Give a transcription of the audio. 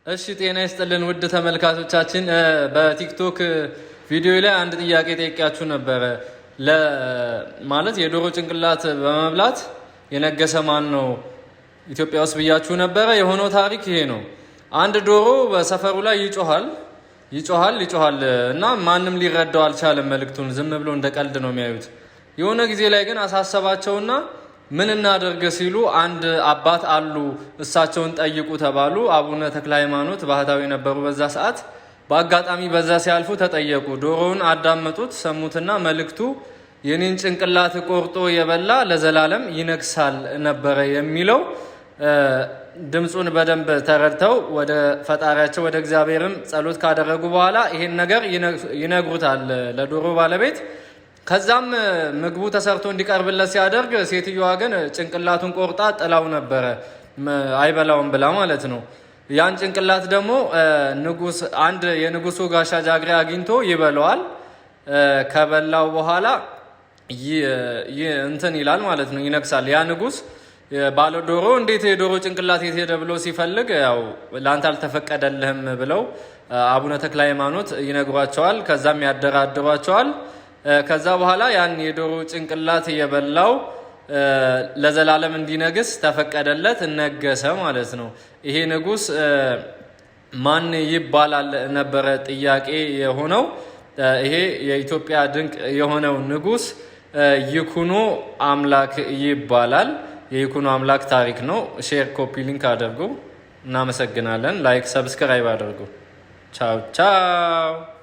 እሺ ጤና ይስጥልን ውድ ተመልካቾቻችን በቲክቶክ ቪዲዮ ላይ አንድ ጥያቄ ጠይቄያችሁ ነበር። ማለት የዶሮ ጭንቅላት በመብላት የነገሰ ማን ነው ኢትዮጵያ ውስጥ ብያችሁ ነበር። የሆነው ታሪክ ይሄ ነው። አንድ ዶሮ በሰፈሩ ላይ ይጮሃል እና ማንም ሊረዳው አልቻለም መልእክቱን። ዝም ብሎ እንደ ቀልድ ነው የሚያዩት። የሆነ ጊዜ ላይ ግን አሳሰባቸውና ምን እናደርግ ሲሉ አንድ አባት አሉ፣ እሳቸውን ጠይቁ ተባሉ። አቡነ ተክለ ሃይማኖት ባህታዊ ነበሩ በዛ ሰዓት። በአጋጣሚ በዛ ሲያልፉ ተጠየቁ። ዶሮውን አዳመጡት፣ ሰሙትና መልእክቱ የኔን ጭንቅላት ቆርጦ የበላ ለዘላለም ይነግሳል ነበረ የሚለው ድምፁን በደንብ ተረድተው ወደ ፈጣሪያቸው ወደ እግዚአብሔርም ጸሎት ካደረጉ በኋላ ይሄን ነገር ይነግሩታል ለዶሮ ባለቤት። ከዛም ምግቡ ተሰርቶ እንዲቀርብለት ሲያደርግ ሴትዮዋ ግን ጭንቅላቱን ቆርጣ ጥላው ነበረ፣ አይበላውም ብላ ማለት ነው። ያን ጭንቅላት ደግሞ አንድ የንጉሱ ጋሻ ጃግሬ አግኝቶ ይበላዋል። ከበላው በኋላ እንትን ይላል ማለት ነው፣ ይነግሳል። ያ ንጉስ ባለ ዶሮ እንዴት የዶሮ ጭንቅላት የት ሄደ ብሎ ሲፈልግ ያው ለአንተ አልተፈቀደልህም ብለው አቡነ ተክለ ሃይማኖት ይነግሯቸዋል። ከዛም ያደራድሯቸዋል። ከዛ በኋላ ያን የዶሮ ጭንቅላት የበላው ለዘላለም እንዲነግስ ተፈቀደለት፣ ነገሰ ማለት ነው። ይሄ ንጉስ ማን ይባላል ነበረ ጥያቄ የሆነው። ይሄ የኢትዮጵያ ድንቅ የሆነው ንጉስ ይኩኖ አምላክ ይባላል። የይኩኖ አምላክ ታሪክ ነው። ሼር ኮፒ ሊንክ አድርጉ። እናመሰግናለን። ላይክ ሰብስክራይብ አድርጉ። ቻው ቻው።